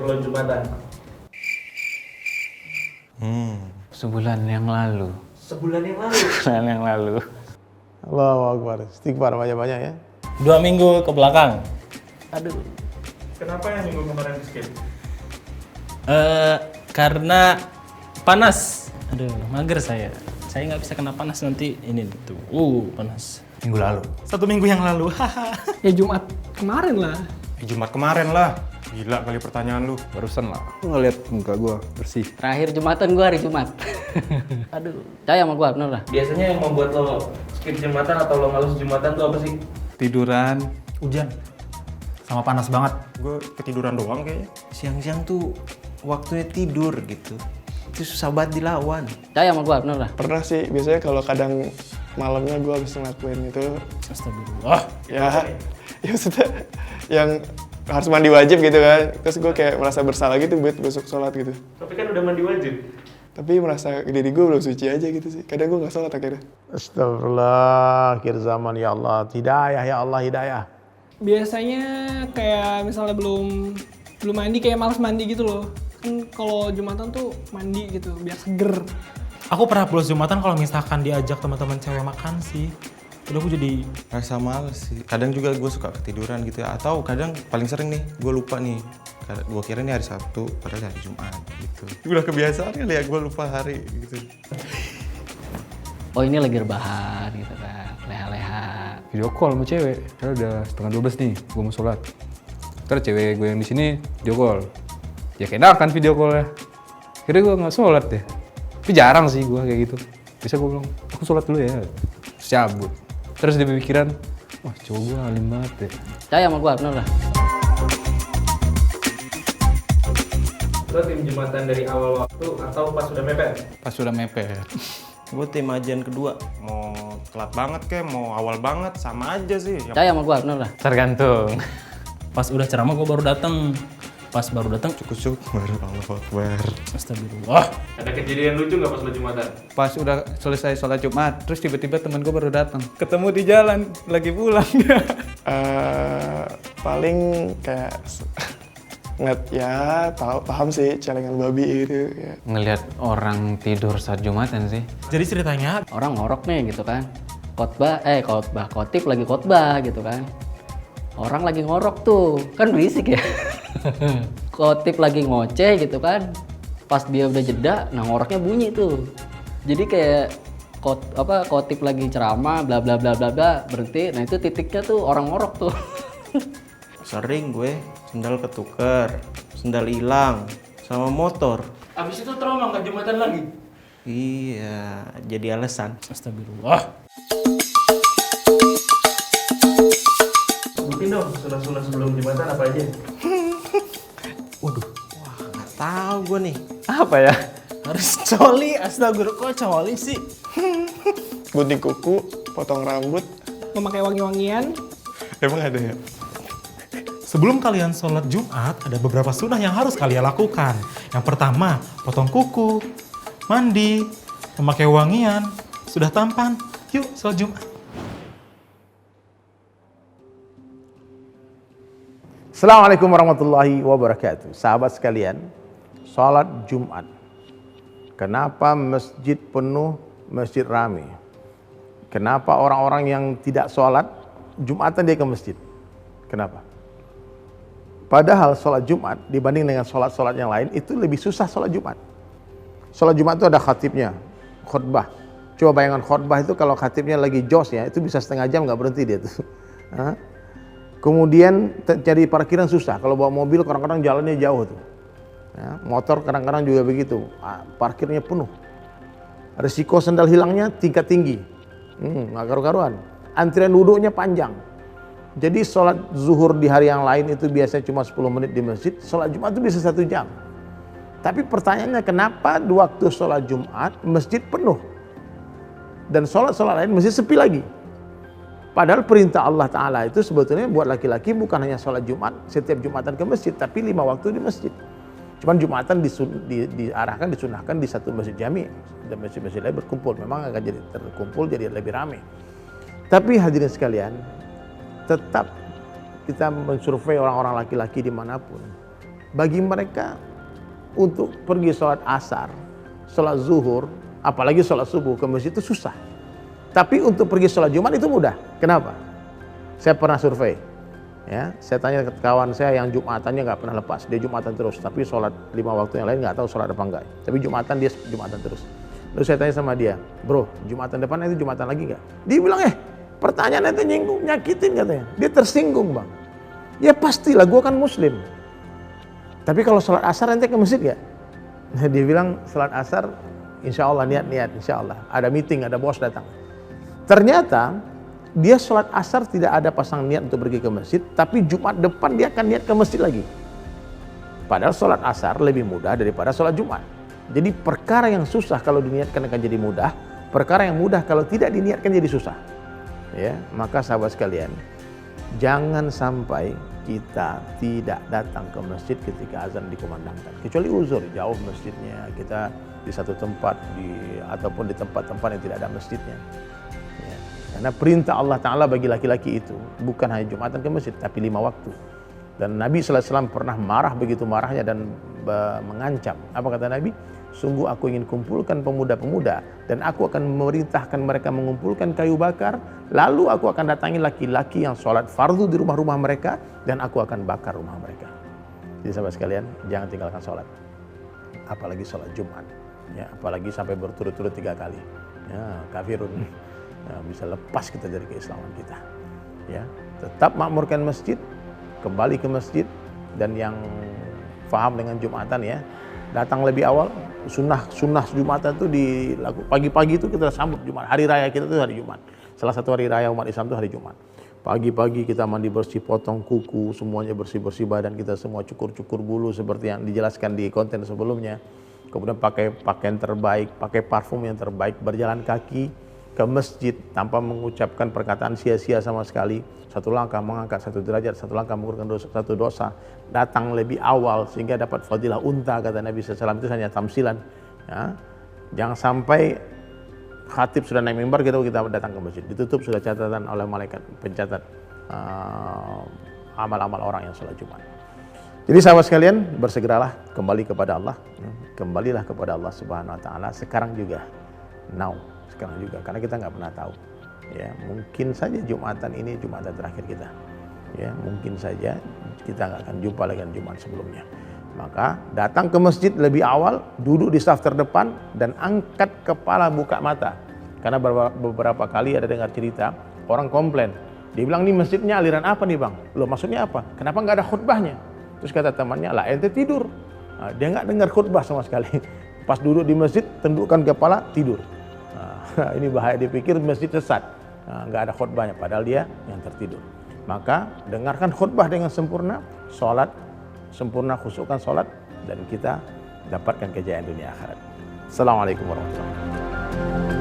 lo Jumatan? Sebulan yang lalu. Sebulan yang lalu? Sebulan yang lalu. Allahu Akbar. Istighfar banyak-banyak ya. 2 minggu ke belakang. Aduh. Kenapa yang minggu kemarin skip? Karena panas. Aduh, mager saya. Saya nggak bisa kena panas nanti ini tuh. Panas. Minggu lalu. 1 minggu yang lalu. Ya Jumat kemarin lah. Jumat kemarin lah. Gila kali pertanyaan lu. Barusan lah. Lu ngeliat muka gua bersih. Terakhir Jumatan gua hari Jumat. Aduh. Percaya sama gua, bener lah. Biasanya yang membuat lo skip Jumatan atau lo males Jumatan tuh apa sih? Tiduran. Hujan. Sama panas banget. Gue ketiduran doang kayaknya. Siang-siang tuh waktunya tidur gitu. Itu susah banget dilawan. Percaya sama gua, bener lah. Pernah sih, biasanya kalau kadang malamnya gue habis ngelakuin itu, Astagfirullah. ya maksudnya yang harus mandi wajib gitu kan. Terus gue kayak merasa bersalah gitu buat besok sholat gitu. Tapi kan udah mandi wajib. Tapi merasa diri gue belum suci aja gitu sih. Kadang gue nggak sholat akhirnya. Astagfirullah, akhir zaman ya Allah. Hidayah ya Allah, hidayah. Biasanya kayak misalnya belum mandi, kayak malas mandi gitu loh. Kan kalau Jumatan tuh mandi gitu biar seger. Aku pernah bolos Jumatan kalau misalkan diajak teman-teman cewek makan sih. Udah aku jadi Rasa males sih. Kadang juga gue suka ketiduran gitu ya. Atau kadang paling sering nih, gue lupa nih. Gue kira ini hari Sabtu, padahal hari Jumat gitu. Udah kebiasaan kali ya gue lupa hari gitu. Oh ini lagi rebahan gitu kan. Leha-leha. Video call sama cewek. Karena udah setengah 12 nih, gua mau sholat. Ntar cewek gue yang di sini video call. Ya kayak enakan video call ya. Akhirnya gue nggak sholat deh. Tapi jarang sih gue kayak gitu. Bisa gue bilang, aku sholat dulu ya. Terus cabut. Terus dia berpikiran, wah cowok gue alim banget deh. Percaya sama gua, bener lah. Lo tim Jumatan dari awal waktu atau pas sudah mepet? Pas udah mepet. Gue tim ajian kedua. Mau telat banget kayak, mau awal banget, sama aja sih. Percaya sama gua, bener lah. tergantung. Pas udah ceramah gue baru datang. Pas baru datang Syukur, Allahu Akbar. astagfirullah. Ada kejadian lucu nggak pas lo Jumatan? Pas udah selesai sholat Jumat, terus tiba-tiba teman gue baru datang. Ketemu di jalan, lagi pulang. Paling kayak paham sih celengan babi gitu ya. Ngelihat orang tidur saat Jumatan sih. Jadi ceritanya Orang ngorok nih gitu kan. Khotib lagi khotbah gitu kan. Orang lagi ngorok tuh, kan berisik ya. Khotib lagi ngoceh gitu kan. Pas dia udah jeda, nah ngoroknya bunyi tuh. Jadi kayak khotib lagi ceramah bla bla bla bla bla berhenti. Nah itu titiknya tuh orang ngorok tuh. Sering gue sendal ketuker, sendal hilang, sama motor. Abis itu trauma nggak Jumatan lagi? Iya, jadi alasan. astagfirullah. Sebutin dong sunah-sunah sebelum Jumatan apa aja? Nggak tahu gue nih. Apa ya? Harus coli, astagfirullah. Kok coli sih? Gunting kuku, potong rambut. Memakai wangi-wangian. Emang ada ya? Sebelum kalian sholat Jumat, ada beberapa sunnah yang harus kalian lakukan. Yang pertama, potong kuku, mandi, memakai wangian, sudah tampan, yuk sholat Jumat. Assalamualaikum warahmatullahi wabarakatuh. Sahabat sekalian, sholat Jumat. Kenapa masjid penuh, masjid rame? Kenapa orang-orang yang tidak sholat, Jumatan dia ke masjid? Kenapa? Padahal sholat Jumat dibanding dengan sholat-sholat yang lain itu lebih susah sholat Jumat. Sholat Jumat itu ada khatibnya, khutbah. Coba bayangkan khutbah itu kalau khatibnya lagi jos ya, itu bisa setengah jam nggak berhenti dia tuh. Kemudian cari parkiran susah. Kalau bawa mobil kadang-kadang jalannya jauh tuh. Ya, motor kadang-kadang juga begitu, parkirnya penuh. Risiko sendal hilangnya tingkat tinggi, nggak karu-karuan. Antrian duduknya panjang. Jadi sholat zuhur di hari yang lain itu biasanya cuma 10 menit di masjid, sholat Jumat itu bisa 1 jam. Tapi pertanyaannya kenapa di waktu sholat Jumat masjid penuh dan sholat-sholat lain masjid sepi lagi? Padahal perintah Allah Ta'ala itu sebetulnya buat laki-laki bukan hanya sholat Jumat setiap Jumatan ke masjid, tapi 5 waktu di masjid. Cuman Jumatan diarahkan, disunahkan di satu masjid jami, dan masjid-masjid lain berkumpul. Memang akan jadi terkumpul, jadi lebih ramai. Tapi hadirin sekalian, tetap kita mensurvei orang-orang laki-laki dimanapun. Bagi mereka untuk pergi sholat asar, sholat zuhur, apalagi sholat subuh ke masjid itu susah. Tapi untuk pergi sholat Jumat itu mudah. Kenapa? Saya pernah survei. Ya, saya tanya ke kawan saya yang Jumatannya nggak pernah lepas, dia Jumatan terus. Tapi sholat 5 waktu yang lain nggak tahu sholat apa enggak. Tapi Jumatan dia Jumatan terus. Lalu saya tanya sama dia, bro, Jumatan depan itu Jumatan lagi nggak? Dia bilang, pertanyaan itu nyinggung, nyakitin katanya. Dia tersinggung bang. Ya pastilah, gue kan muslim. Tapi kalau sholat asar nanti ke masjid nggak? Nah, dia bilang sholat asar, insya Allah niat-niat, insya Allah. Ada meeting, ada bos datang. Ternyata dia sholat asar tidak ada pasang niat untuk pergi ke masjid, tapi Jumat depan dia akan niat ke masjid lagi. Padahal sholat asar lebih mudah daripada sholat Jumat. Jadi perkara yang susah kalau diniatkan akan jadi mudah, perkara yang mudah kalau tidak diniatkan jadi susah. Ya, maka sahabat sekalian, jangan sampai kita tidak datang ke masjid ketika azan dikumandangkan. Kecuali uzur, jauh masjidnya, kita di satu tempat ataupun di tempat-tempat yang tidak ada masjidnya. Ya, karena perintah Allah Ta'ala bagi laki-laki itu bukan hanya Jumatan ke masjid, tapi 5 waktu. Dan Nabi SAW pernah marah begitu marahnya dan mengancam. Apa kata Nabi? Sungguh aku ingin kumpulkan pemuda-pemuda dan aku akan memerintahkan mereka mengumpulkan kayu bakar, lalu aku akan datangi laki-laki yang sholat fardu di rumah-rumah mereka dan aku akan bakar rumah mereka. Jadi sahabat sekalian, jangan tinggalkan sholat, apalagi sholat Jumat, ya, apalagi sampai berturut-turut 3 kali. Ya, kafirun, ya, bisa lepas kita dari keislaman kita. Ya, tetap makmurkan masjid, kembali ke masjid, dan yang paham dengan Jumatan ya, datang lebih awal. Sunnah Jumatan itu pagi-pagi itu kita sambut Jumat. Hari raya kita itu hari Jumat. Salah satu hari raya umat Islam itu hari Jumat. Pagi-pagi kita mandi bersih, potong kuku, semuanya bersih-bersih badan kita semua, cukur-cukur bulu seperti yang dijelaskan di konten sebelumnya. Kemudian pakai pakaian terbaik, pakai parfum yang terbaik, berjalan kaki ke masjid tanpa mengucapkan perkataan sia-sia sama sekali. Satu langkah mengangkat 1 derajat, 1 langkah mengurangi 1 dosa. Datang lebih awal sehingga dapat fadilah unta, kata Nabi SAW. Itu hanya tamsilan. Ya. Jangan sampai khatib sudah naik mimbar kita datang ke masjid. Ditutup sudah catatan oleh malaikat pencatat amal-amal orang yang sholat Jumat. Jadi sahabat sekalian, bersegeralah kembali kepada Allah. Kembalilah kepada Allah Subhanahu Wa Taala sekarang juga. Now. Sekarang juga, karena kita nggak pernah tahu. Ya, mungkin saja Jumatan ini Jumatan terakhir kita. Ya, mungkin saja kita nggak akan jumpa lagi dengan Jumat sebelumnya. Maka datang ke masjid lebih awal, duduk di saf terdepan dan angkat kepala buka mata. Karena beberapa kali ada dengar cerita orang komplain. Dia bilang, "Nih masjidnya aliran apa nih bang? Loh maksudnya apa? Kenapa nggak ada khutbahnya?" Terus kata temannya, "Lah ente tidur." Nah, dia nggak dengar khutbah sama sekali. Pas duduk di masjid, tundukkan kepala, tidur. Nah, ini bahaya, dipikir masjid sesat. Nggak ada khutbahnya, padahal dia yang tertidur. Maka dengarkan khutbah dengan sempurna, sholat sempurna, khusyukkan sholat, dan kita dapatkan kejayaan dunia akhirat. Assalamualaikum warahmatullahi wabarakatuh.